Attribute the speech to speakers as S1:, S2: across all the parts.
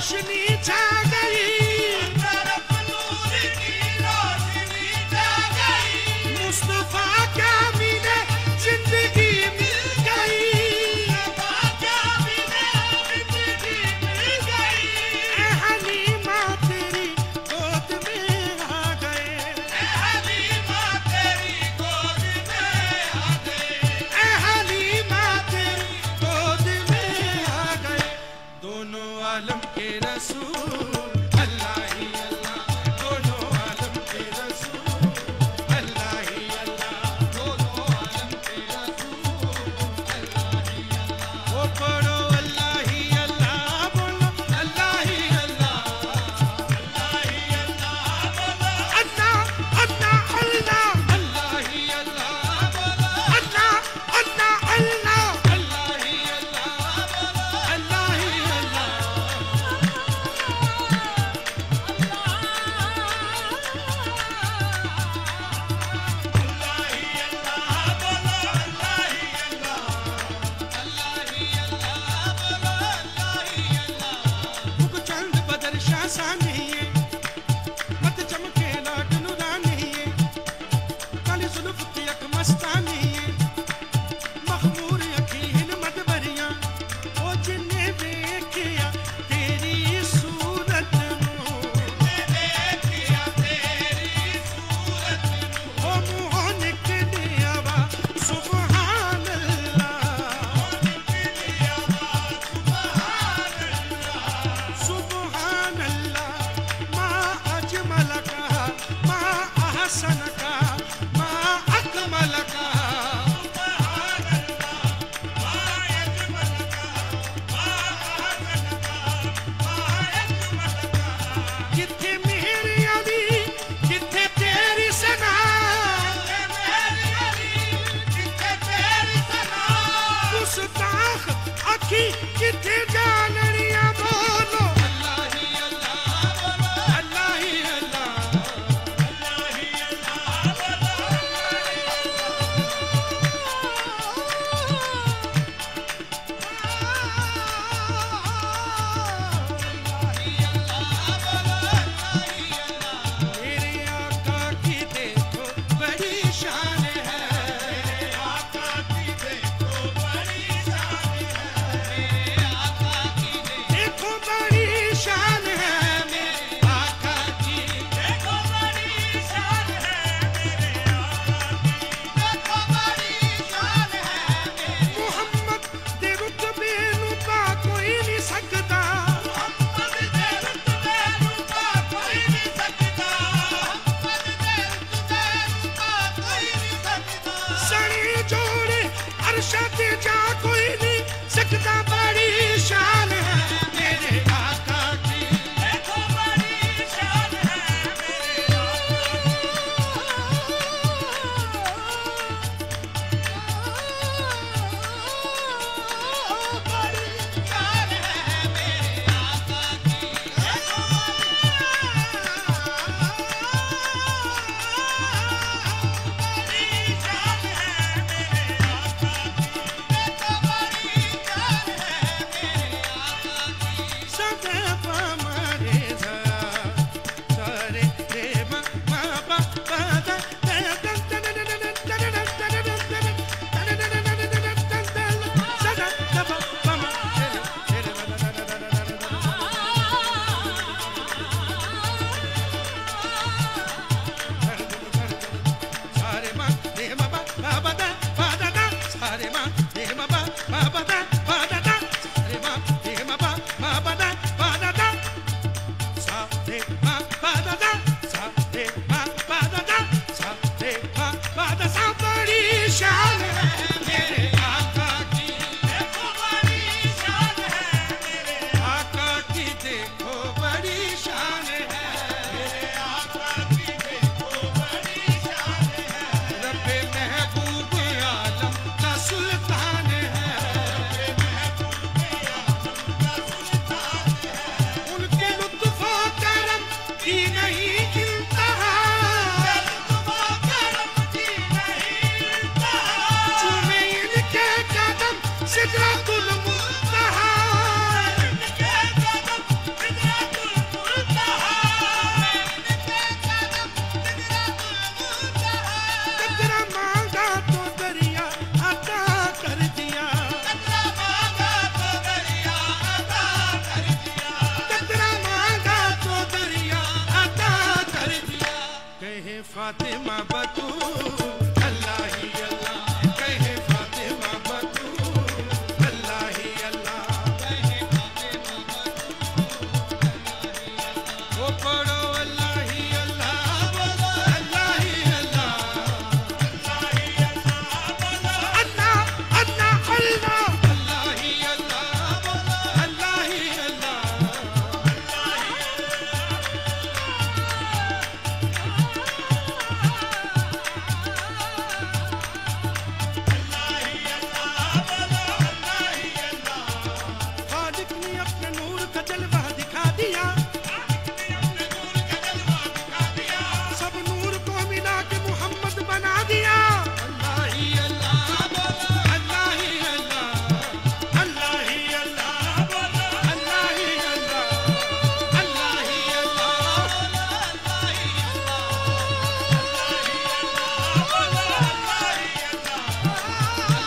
S1: रोशनी छा गई,
S2: तरफ नूर की रोशनी छा गई,
S1: मुस्तफा क्या मिले जिंदगी मिल गई,
S2: मुस्तफा क्या मिले जिंदगी मिल गई।
S1: ए हलीमा तेरी गोद में आ गए,
S2: ए हलीमा तेरी गोद में आ गए,
S1: ए हलीमा तेरी गोद में आ गए। दोनों आलम के रसूल अल्लाह ही अल्लाह, दोनों आलम के रसूल अल्लाह ही अल्लाह,
S2: दोनों आलम के रसूल अल्लाह ही अल्लाह।
S1: वो पढ़ो अल्लाह ही अल्लाह, बोलो अल्लाह ही अल्लाह,
S2: अल्लाह ही अल्लाह बोलो,
S1: अल्लाह अल्लाह अल्लाह, अल्लाह ही अल्लाह,
S2: बोलो,
S1: अल्लाह अल्लाह अल्लाह,
S2: अल्लाह ही अल्लाह बोलो,
S1: अल्लाह ही अल्लाह।
S2: अल्लाह ही अल्लाह बोलो, अल्लाह ही अल्लाह, अल्लाह ही अल्लाह बोलो, अल्लाह ही अल्लाह।
S1: मुख चंद बदर शाह सानी है, मत चमके लाट नुरानी है, काली जुल्फ की अख मस्तानी है, मखमूर अखी हिम्मत भरिया, ओ जिन्ने देखिया तेरी सूरत नूं,
S2: देखिया तेरी सूरत नूं,
S1: ओ मुँहों निकलिया वा सुभान अल्लाह,
S2: निकली आवाज़ सुभान अल्लाह,
S1: सुभान अल्लाह, फातिमा बतूल अल्लाह ही अल्लाह, कहे फातिमा बतूल अल्लाह ही अल्लाह, कहे फातिमा बतूल वो पढ़ो अल्लाह ही अल्लाह, बोलो अल्लाह ही अल्लाह, अल्लाह ही अल्लाह, बोलो अल्लाह अल्लाह अल्लाह, अल्लाह ही अल्लाह, बोलो अल्लाह ही अल्लाह, खालिक ने अपने नूर का जलवा दिखा दिया, सब नूर को मिला के मोहम्मद बना दिया। अल्लाह ही अल्लाह, बोलो अल्लाह ही अल्लाह, अल्लाह ही अल्लाह, बोलो अल्लाह ही अल्लाह, अल्लाह ही अल्लाह, बोलो अल्लाह ही अल्लाह, बोलो अल्लाह ही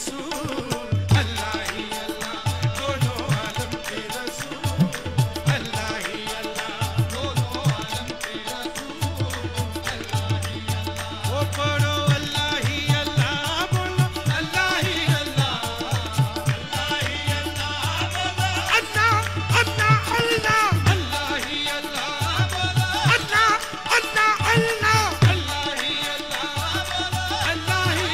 S1: रसूल, अल्लाह ही अल्लाह दोनों आलम के रसूल, अल्लाह ही अल्लाह दोनों आलम के रसूल, अल्लाह ही अल्लाह। वो पढ़ो अल्लाह ही अल्लाह, बोलो अल्लाह ही अल्लाह, अल्लाह ही अल्लाह बोलो, अल्लाह अल्लाह अल्लाह, अल्लाह ही अल्लाह बोलो, अल्लाह अल्लाह अल्लाह, अल्लाह ही अल्लाह बोलो, अल्लाह ही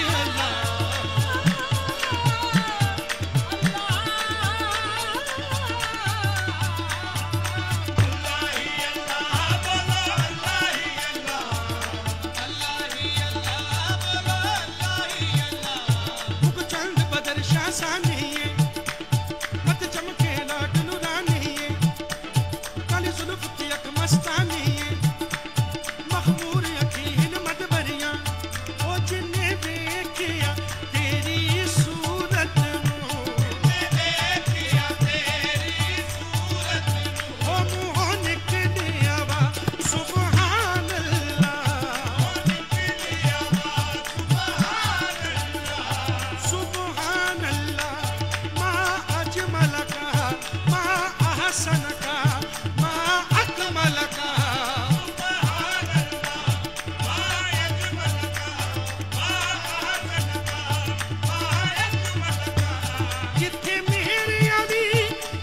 S1: अल्लाह। मुख चंद बदर शाह सानिए, मत चमके लाट नुरानिए, काली जुल्फ की अख मस्तानिए, मखमूर अखीन मदबरियां, ओ जिन्ने देखिया तेरी सूरत नूं, ओ मुंहों निकलिया वा सुभान अल्लाह, सुभान अल्लाह, मा अजमल का, मा अहसन का, मा अकमल का, किथे मेरी अली,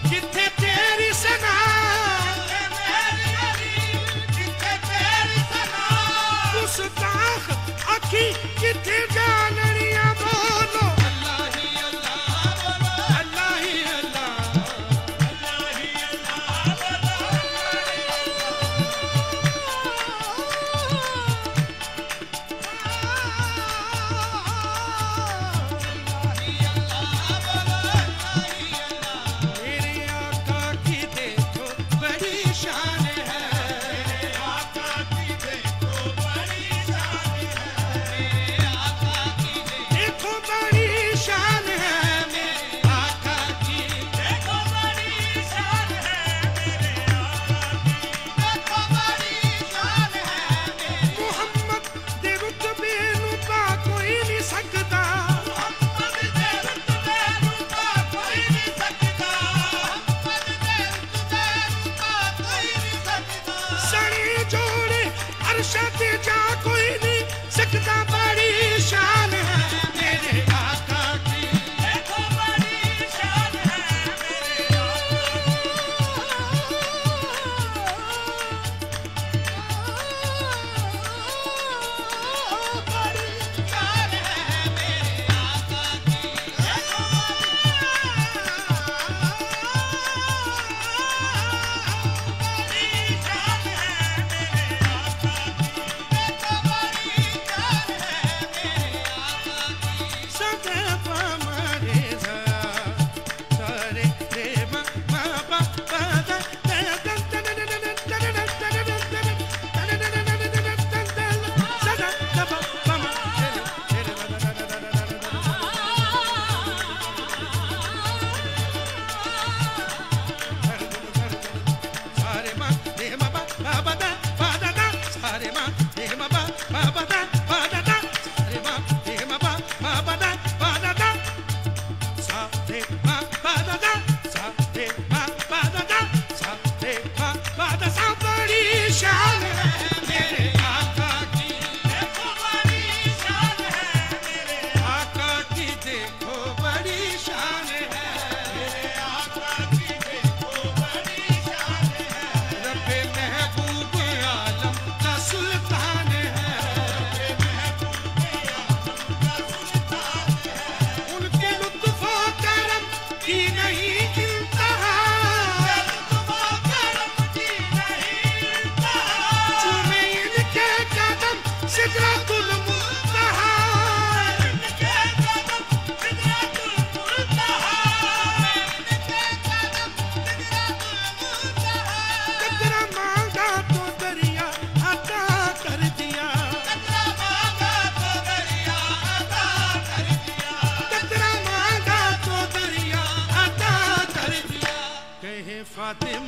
S1: किथे तेरी सना, गुस्ताख अखी किथे जाननिया, बोलो अल्लाह ही अल्लाह बोलो, अल्लाह ही अल्लाह, अल्लाह ही अल्लाह बोलो, मेरे आका की देखो बड़ी शान है, मेरे आका की देखो बड़ी शान है, मेरे आका की देखो बड़ी शान है, मेरे आका की देखो बड़ी शान है, मेरे आका की देखो बड़ी शान है, मुहम्मद दे रुतबे नूं पा कोई नहीं सकदा, मुहम्मद दे रुतबे नूं पा कोई नहीं सकदा, मुहम्मद दे रुतबे नूं पा कोई नहीं सकदा, सड़ी जोड़े अर्श ते जा कोई नहीं सकदा, बड़ी शान है मेरे आका की देखो बड़ी शान है, मेरे आका बड़ी शान है, मेरे आका की देखो बड़ी शान है, मेरे आका की देखो बड़ी शान है, मेरे आका की सदा पमारे जा सारे रे मा मा पा पा दा दा दा दा दा दा दा दा दा सदा दा पा मा तेरे तेरे दा दा दा दा दा सारे मा रे मा पा पा दा पा दा दा, सारे मा रे मा पा पा दा पा दा दा, सारे मा रे मा पा पा दा पा दा दा, सा रे मा पा दा दा, सा रे मा पा दा दा, सा रे मा पा दा, सा बड़ी शान है मेरे आका की देखो बड़ी शान है, मेरे आका की देखो बड़ी शान है, मेरे आका की देखो बड़ी शान है, रब्बे महबूब आलम का सुल्तान है, रब्बे महबूब आलम का सुल्तान है, उनके लुत्फ व करम की नहीं इंतहा, लुत्फ व करम की नहीं इंतहा, चूमे इनके कदम सिदरतुल मुंतहा, इनके कदम सिदरतुल मुंतहा, इनके कदम सिदरतुल मुंतहा, कतरा मांगा तो दरिया अता कर दिया, कतरा मांगा तो दरिया अता कर दिया, कतरा मांगा तो दरिया अता कर दिया, कहे फातिमा